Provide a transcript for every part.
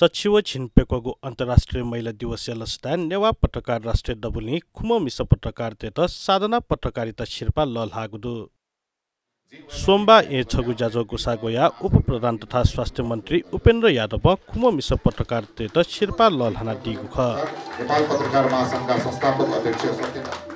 सचिव छिनपेको अन्तर्राष्ट्रिय महिला दिवस लस्तान नेवा पत्रकार राष्ट्रिय दबुली खुमो मिस पत्रकार तेत साधना पत्रकारिता शिर्पा ललहागुदु सोमबा ए छगु जाजो गुसागोया उप प्रधान तथा स्वास्थ्य मन्त्री उपेन्द्र यादव खुमो मिस पत्रकार तेत शिर्पा ललहाना दिगुख नेपाल पत्रकार महासंघका संस्थापक अध्यक्ष सत्यनारायण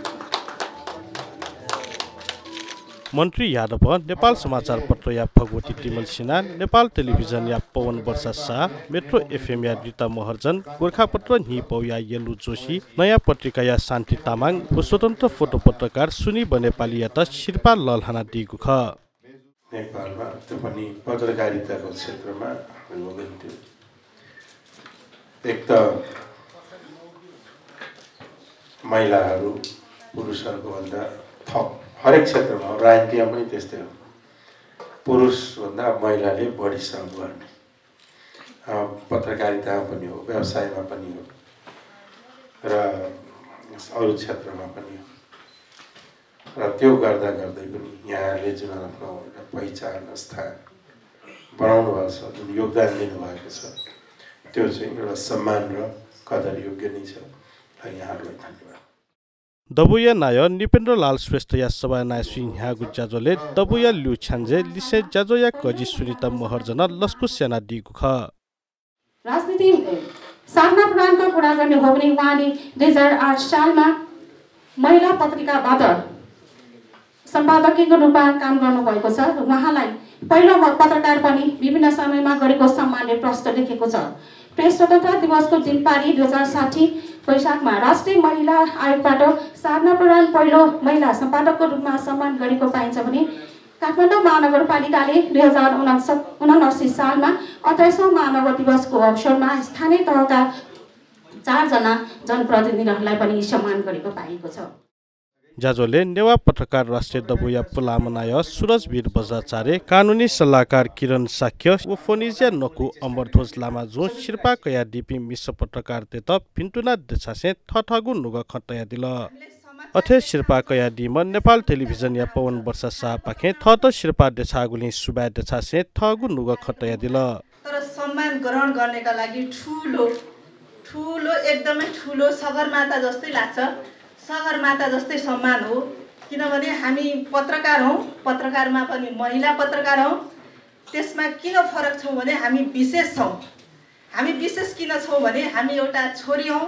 मन्त्री यादव नेपाल समाचार पत्र या भगवती तिमल सिन्हा नेपाल टेलिभिजन या पवन वर्षा शाह मेट्रो एफएम या रीता महर्जन गोर्खापत्र निपौ या येलु जोशी नयाँ पत्रिका या शान्ति तामाङ व स्वतन्त्र फोटो पत्रकार सुनि बनेपाली या त शिर्पा ललहाना दिगुख नेपालमा त्यो पनि पत्रकारिताको क्षेत्रमा एक त महिलाहरू पुरुषहरूको भन्दा थप हरेक क्षेत्रमा राजनीतिमा पनि त्यस्तै हो पुरुषभन्दा महिलाले बढी श्रम गर्ने पत्रकारितामा पनि हो व्यवसायमा पनि हो र अरू क्षेत्रमा पनि हो र त्यो गर्दा गर्दै पनि यहाँले जुन आफ्नो पहिचान स्थान बनाउनु भएको छ जुन योगदान दिनुभएको छ त्यो चाहिँ एउटा सम्मान र कदर योग्य नै छ यहाँहरूलाई धन्यवाद दबुया नाय निपेन्द्र लाल श्रेष्ठ या सभा नाय सिंह गुज्जाजोले दबुया ल्यु छान्जे लिसे जाजोया कजी सुनिता महर्जन लस्कु सेना दिगुख राजनीति साधना प्रधानको कुरा गर्ने हो भने उहाँले 2008 सालमा महिला पत्रिकाबाट सम्पादकीयको रूपमा काम गर्नुभएको छ र उहाँलाई पहिलो पत्रकार पनि विभिन्न समयमा गरेको सम्मानले प्रश्न लेखेको छ प्रेस स्वतन्त्रता दिवसको दिन पारी 2060 वैशाखमा राष्ट्रिय महिला आयोगबाट साधना प्रधान पहिलो महिला सम्पादकको रूपमा सम्मान गरेको पाइन्छ भने काठमाडौँ महानगरपालिकाले 2079 सालमा 28औं महानगर दिवसको अवसरमा स्थानीय तहका 4 जना जनप्रतिनिधिहरूलाई पनि सम्मान गरेको पाइएको छ जाजोले नेवा पत्रकार राष्ट्रिय दबुया पुलामनाय सुरज वीर बजाचार्य कानुनी सल्लाहकार किरण साक्य व फोनिजिया नकु अमरध्वज लामा जो शिर्पा कया डिपी मिस पत्रकार तेत पिन्टुना देछासे थठगु नुग खतया दिल अथे शिर्पा कया डिम नेपाल टेलिभिजन या पवन वर्षा शाह पाखे थत शिर्पा देछागुली सुबा देछासे थगु नुग खतया दिल तर सम्मान ग्रहण गर्नेका लागि ठुलो एकदमै ठुलो सगरमाथा जस्तै लाग्छ सगरमाथा जस्तै सम्मान हो किनभने हामी पत्रकार हौं पत्रकारमा पनि महिला पत्रकार हौं त्यसमा किन फरक छौं भने हामी विशेष छौं हामी विशेष किन छौं भने हामी एउटा छोरी हौं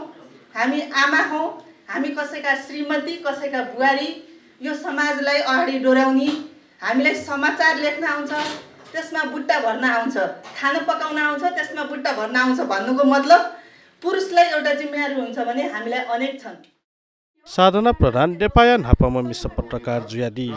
हामी आमा हौं हामी कसैका श्रीमती कसैका बुहारी यो समाजलाई अगाडि डोर्याउने हामीलाई समाचार लेख्न आउँछ त्यसमा बुट्टा भर्न आउँछ खाना पकाउन आउँछ त्यसमा बुट्टा भर्न आउँछ भन्नुको मतलब पुरुषलाई एउटा जिम्मेवारी हुन्छ भने हामीलाई अनेक छन् साधना प्रधान नेपाया हापामा मिस पत्रकार जुयादी